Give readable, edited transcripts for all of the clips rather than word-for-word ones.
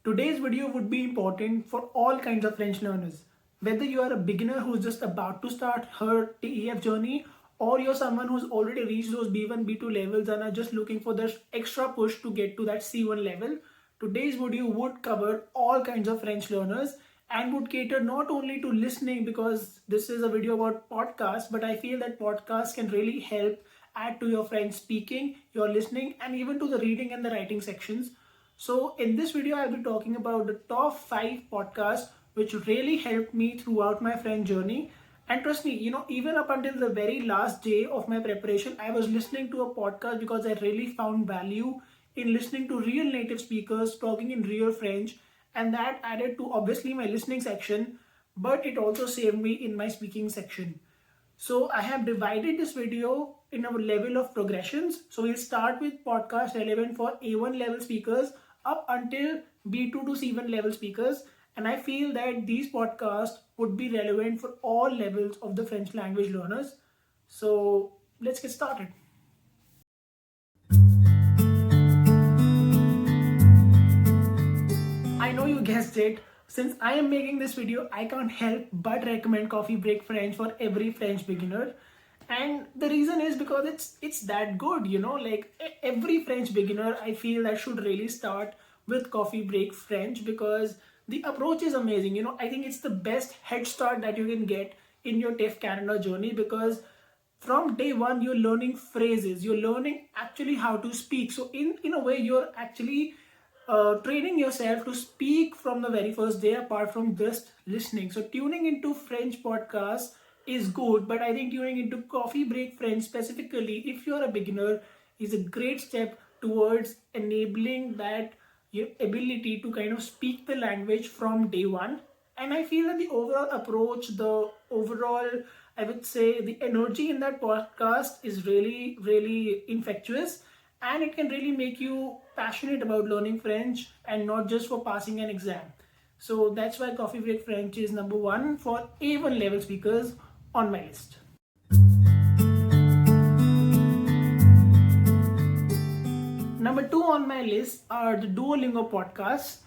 Today's video would be important for all kinds of French learners. Whether you are a beginner who's just about to start her TEF journey, or you're someone who's already reached those B1, B2 levels and are just looking for the extra push to get to that C1 level, today's video would cover all kinds of French learners and would cater not only to listening, because this is a video about podcasts, but I feel that podcasts can really help add to your French speaking, your listening, and even to the reading and the writing sections. So in this video, I'll be talking about the top 5 podcasts which really helped me throughout my French journey. And trust me, even up until the very last day of my preparation, I was listening to a podcast because I really found value in listening to real native speakers talking in real French. And that added to obviously my listening section, but it also saved me in my speaking section. So I have divided this video in a level of progressions. So we'll start with podcast relevant for A1 level speakers up until B2 to C1 level speakers. And I feel that these podcasts would be relevant for all levels of the French language learners. So let's get started. I know you guessed it. Since I am making this video, I can't help but recommend Coffee Break French for every French beginner. And the reason is because it's that good, like every French beginner, I feel that should really start with Coffee Break French because the approach is amazing. I think it's the best head start that you can get in your TEF Canada journey because from day one, you're learning phrases, you're learning actually how to speak. So in a way, you're actually training yourself to speak from the very first day apart from just listening. So tuning into French podcasts is good, but I think tuning into Coffee Break French specifically, if you're a beginner, is a great step towards enabling that your ability to kind of speak the language from day one. And I feel that the overall approach, the overall, I would say, the energy in that podcast is really, really infectious, and it can really make you passionate about learning French and not just for passing an exam. So that's why Coffee Break French is number one for A1 level speakers on my list. Number 2 on my list are the Duolingo podcasts.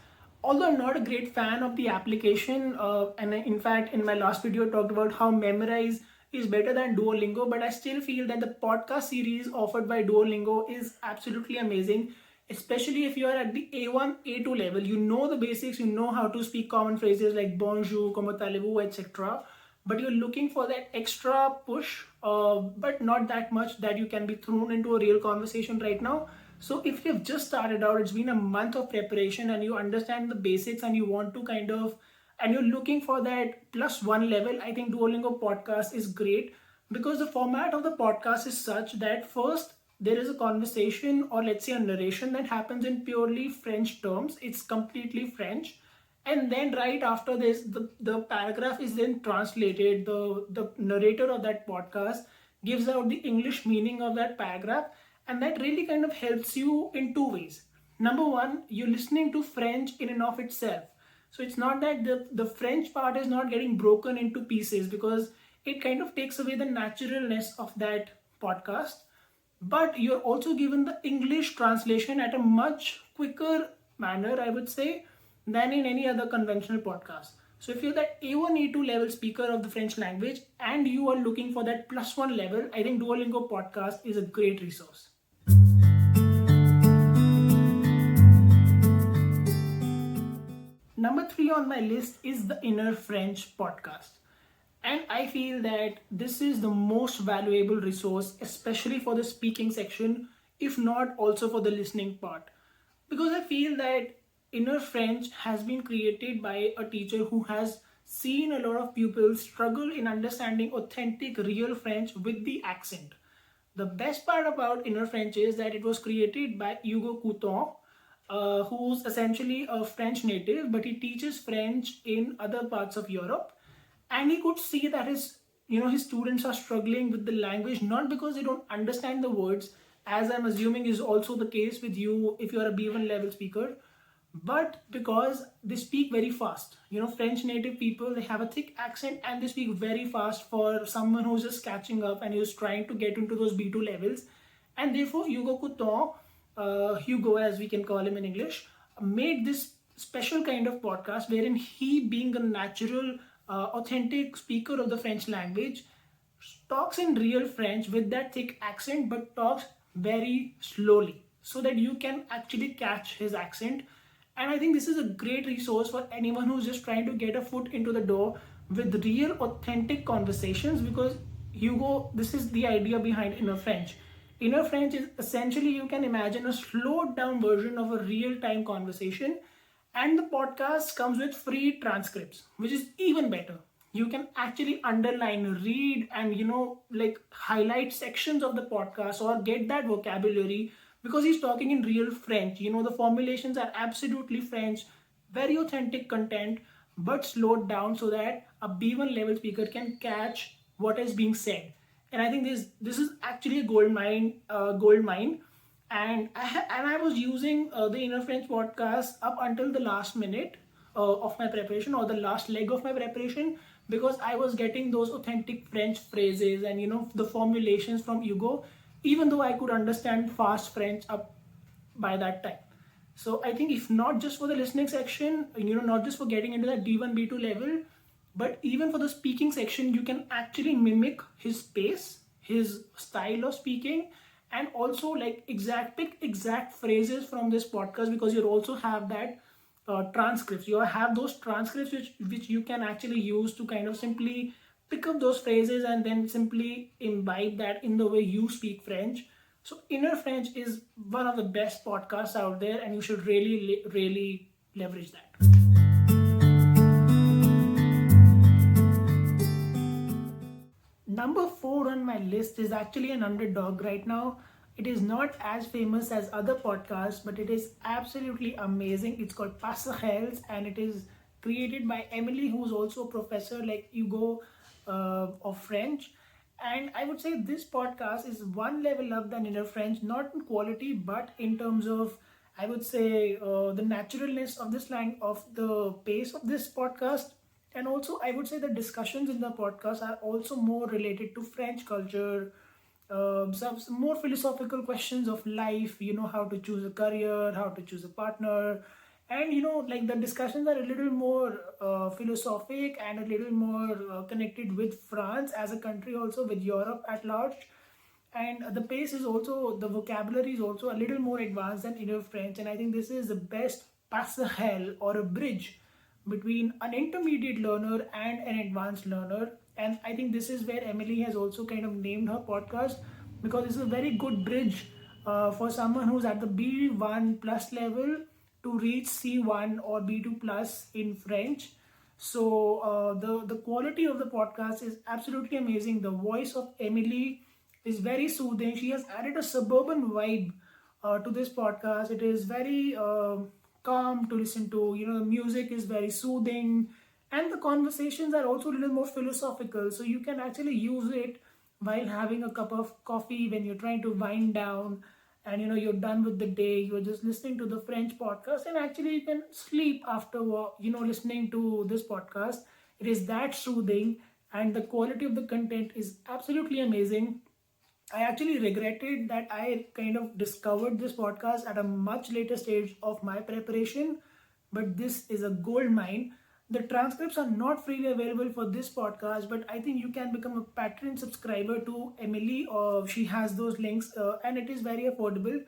Although I'm not a great fan of the application, and in fact, in my last video, I talked about how Memorize is better than Duolingo, but I still feel that the podcast series offered by Duolingo is absolutely amazing, especially if you are at the A1, A2 level. You know the basics, you know how to speak common phrases like bonjour, comment allez-vous, etc. But you're looking for that extra push, but not that much that you can be thrown into a real conversation right now. So if you've just started out, it's been a month of preparation and you understand the basics and you want to and you're looking for that +1 level, I think Duolingo podcast is great because the format of the podcast is such that first there is a conversation or let's say a narration that happens in purely French terms. It's completely French. And then right after this, the paragraph is then translated. The narrator of that podcast gives out the English meaning of that paragraph. And that really kind of helps you in two ways. Number one, you're listening to French in and of itself. So it's not that the French part is not getting broken into pieces because it kind of takes away the naturalness of that podcast. But you're also given the English translation at a much quicker manner, I would say, than in any other conventional podcast. So if you're that A1, A2 level speaker of the French language and you are looking for that +1 level, I think Duolingo podcast is a great resource. Number 3 on my list is the Inner French podcast. And I feel that this is the most valuable resource, especially for the speaking section, if not also for the listening part. Because I feel that Inner French has been created by a teacher who has seen a lot of pupils struggle in understanding authentic, real French with the accent. The best part about Inner French is that it was created by Hugo Couton, who's essentially a French native, but he teaches French in other parts of Europe. And he could see that his students are struggling with the language, not because they don't understand the words, as I'm assuming is also the case with you if you're a B1 level speaker, but because they speak very fast. French native people, they have a thick accent and they speak very fast for someone who's just catching up and who's trying to get into those B2 levels. And therefore, Hugo Couton, Hugo as we can call him in English, made this special kind of podcast wherein he, being a natural, authentic speaker of the French language, talks in real French with that thick accent, but talks very slowly so that you can actually catch his accent. And I think this is a great resource for anyone who's just trying to get a foot into the door with real, authentic conversations, because this is the idea behind Inner French. Inner French is essentially, you can imagine, a slowed down version of a real time conversation, and the podcast comes with free transcripts, which is even better. You can actually underline, read, and like highlight sections of the podcast or get that vocabulary, because he's talking in real French. The formulations are absolutely French, very authentic content, but slowed down so that a B1 level speaker can catch what is being said. And I think this is actually a gold mine. And I was using the Inner French podcast up until the last minute of my preparation, or the last leg of my preparation, because I was getting those authentic French phrases and the formulations from Hugo, even though I could understand fast French up by that time. So I think, if not just for the listening section, not just for getting into that D1 B2 level, but even for the speaking section, you can actually mimic his pace, his style of speaking, and also like pick exact phrases from this podcast, because you also have that transcripts. You have those transcripts which you can actually use to kind of simply pick up those phrases and then simply imbibe that in the way you speak French. So Inner French is one of the best podcasts out there, and you should really leverage that. Number 4 on my list is actually an underdog right now. It is not as famous as other podcasts, but it is absolutely amazing. It's called Passerelles, and it is created by Emily, who's also a professor like Hugo of French. And I would say this podcast is one level up than Inner French, not in quality, but in terms of, I would say, the naturalness of of the pace of this podcast. And also, I would say the discussions in the podcast are also more related to French culture, some more philosophical questions of life, how to choose a career, how to choose a partner. And, like the discussions are a little more philosophic and a little more connected with France as a country, also with Europe at large. And the pace is also, the vocabulary is also a little more advanced than Inner French. And I think this is the best passerelle, or a bridge between an intermediate learner and an advanced learner. And I think this is where Emily has also kind of named her podcast, because it's a very good bridge for someone who's at the B1 plus level to reach C1 or B2 plus in French. So the quality of the podcast is absolutely amazing. The voice of Emily is very soothing. She has added a suburban vibe to this podcast. It is very calm to listen to. The music is very soothing, and the conversations are also a little more philosophical. So you can actually use it while having a cup of coffee when you're trying to wind down, and you're done with the day. You're just listening to the French podcast, and actually you can sleep after listening to this podcast. It is that soothing, and the quality of the content is absolutely amazing. I actually regretted that I kind of discovered this podcast at a much later stage of my preparation, but this is a gold mine. The transcripts are not freely available for this podcast, but I think you can become a Patreon subscriber to Emily, or she has those links, and it is very affordable.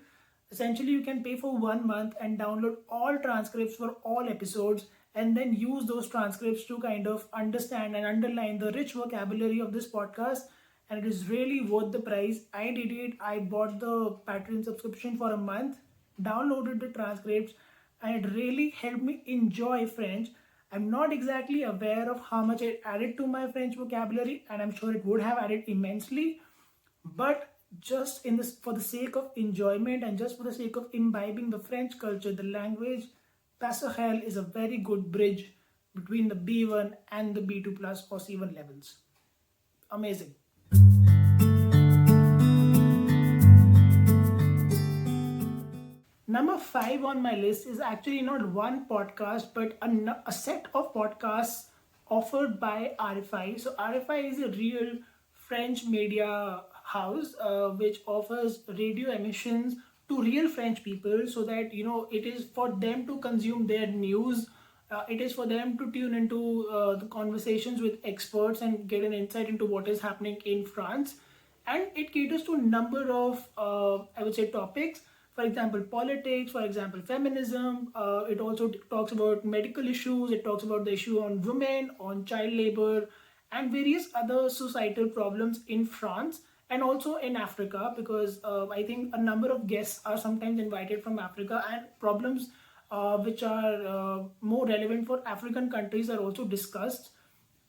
Essentially, you can pay for 1 month and download all transcripts for all episodes, and then use those transcripts to kind of understand and underline the rich vocabulary of this podcast. And it is really worth the price. I did it. I bought the Patreon subscription for a month, downloaded the transcripts, and it really helped me enjoy French. I'm not exactly aware of how much it added to my French vocabulary, and I'm sure it would have added immensely. But just in this, for the sake of enjoyment and just for the sake of imbibing the French culture, the language, Passerelle is a very good bridge between the B1 and the B2 plus or C1 levels. Amazing. Number 5 on my list is actually not one podcast, but a set of podcasts offered by RFI. So RFI is a real French media house which offers radio emissions to real French people, so that it is for them to consume their news. It is for them to tune into the conversations with experts and get an insight into what is happening in France. And it caters to a number of I would say topics. For example, politics, for example, feminism. It also talks about medical issues. It talks about the issue on women, on child labor, and various other societal problems in France and also in Africa, because I think a number of guests are sometimes invited from Africa, and problems which are more relevant for African countries are also discussed.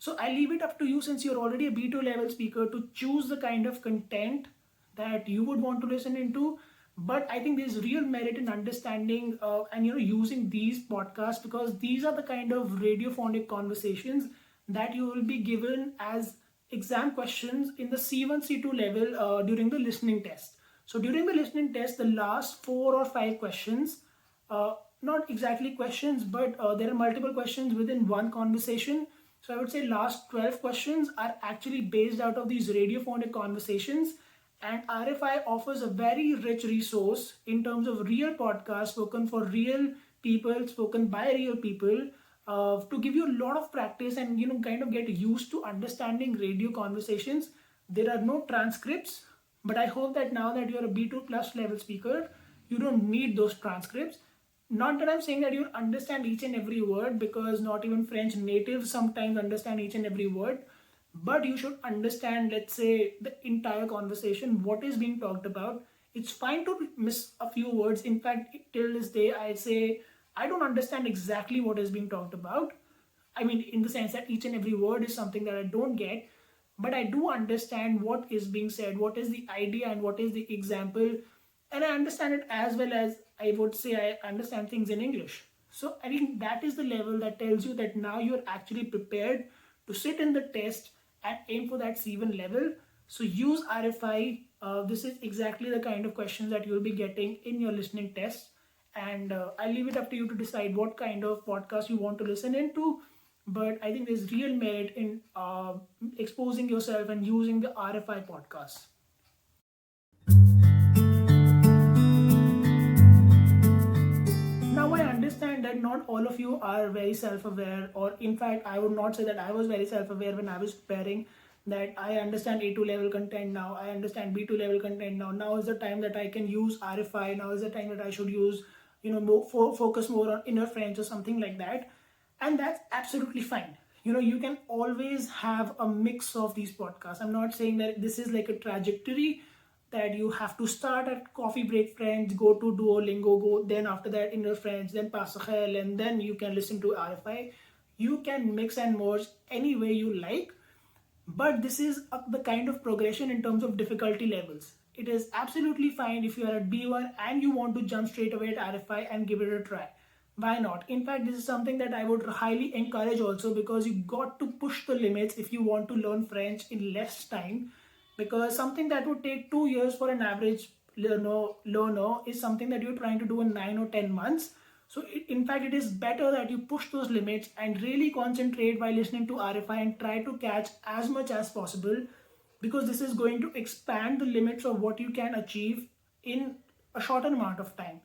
So I leave it up to you, since you're already a B2 level speaker, to choose the kind of content that you would want to listen into. But I think there's real merit in understanding and using these podcasts, because these are the kind of radiophonic conversations that you will be given as exam questions in the C1 C2 level during the listening test. So during the listening test, the last 4 or 5 questions, not exactly questions, but there are multiple questions within one conversation. So I would say last 12 questions are actually based out of these radiophonic conversations, and RFI offers a very rich resource in terms of real podcasts spoken for real people, spoken by real people, to give you a lot of practice and kind of get used to understanding radio conversations. There are no transcripts, but I hope that now that you're a B2 plus level speaker, you don't need those transcripts. Not that I'm saying that you'll understand each and every word, because not even French natives sometimes understand each and every word, but you should understand, let's say, the entire conversation, what is being talked about. It's fine to miss a few words. In fact, till this day, I say I don't understand exactly what is being talked about. I mean, in the sense that each and every word is something that I don't get, but I do understand what is being said, what is the idea, and what is the example, and I understand it as well as I would say I understand things in English. So I think that is the level that tells you that now you're actually prepared to sit in the test and aim for that C1 level. So use RFI. This is exactly the kind of questions that you'll be getting in your listening test. And I'll leave it up to you to decide what kind of podcast you want to listen into. But I think there's real merit in exposing yourself and using the RFI podcast. Now I understand that not all of you are very self-aware, or in fact, I would not say that I was very self-aware when I was preparing. That I understand A2 level content now, I understand B2 level content now. Now is the time that I can use RFI. Now is the time that I should use, focus more on inner French or something like that, and that's absolutely fine. You can always have a mix of these podcasts. I'm not saying that this is like a trajectory that you have to start at coffee break French, go to Duolingo, go then after that inner French, then Pascal, and then you can listen to RFI. You can mix and merge any way you like, but this is the kind of progression in terms of difficulty levels. It is absolutely fine if you are at B1 and you want to jump straight away at RFI and give it a try. Why not? In fact, this is something that I would highly encourage also, because you got to push the limits if you want to learn French in less time, because something that would take 2 years for an average learner is something that you're trying to do in 9 or 10 months. So in fact, it is better that you push those limits and really concentrate while listening to RFI and try to catch as much as possible, because this is going to expand the limits of what you can achieve in a shorter amount of time.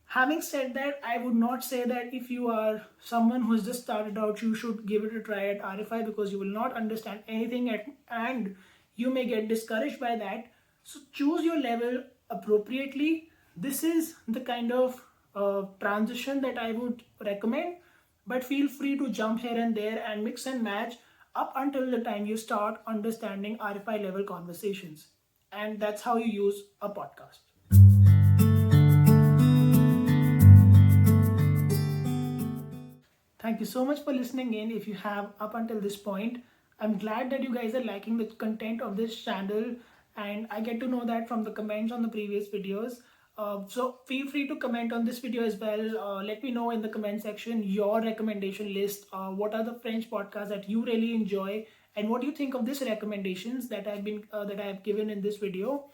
Having said that, I would not say that if you are someone who has just started out, you should give it a try at RFI, because you will not understand anything and you may get discouraged by that. So choose your level appropriately. This is the kind of transition that I would recommend, but feel free to jump here and there and mix and match up until the time you start understanding RFI level conversations. And that's how you use a podcast. Thank you so much for listening in. If you have up until this point, I'm glad that you guys are liking the content of this channel, and I get to know that from the comments on the previous videos. So feel free to comment on this video as well. Let me know in the comment section your recommendation list. What are the French podcasts that you really enjoy, and what do you think of these recommendations that I have given in this video?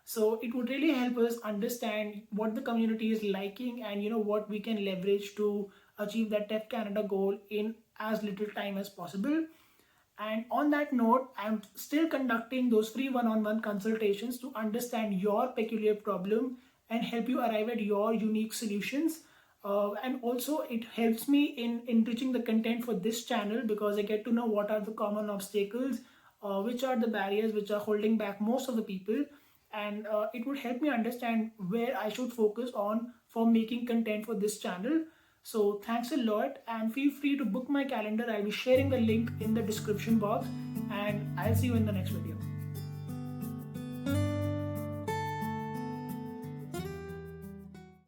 So it would really help us understand what the community is liking, and what we can leverage to achieve that TEF Canada goal in as little time as possible. And on that note, I'm still conducting those free one-on-one consultations to understand your peculiar problem and help you arrive at your unique solutions. And also it helps me in enriching the content for this channel, because I get to know what are the common obstacles, which are the barriers which are holding back most of the people, and it would help me understand where I should focus on for making content for this channel. So thanks a lot, and feel free to book my calendar. I'll be sharing the link in the description box, and I'll see you in the next video.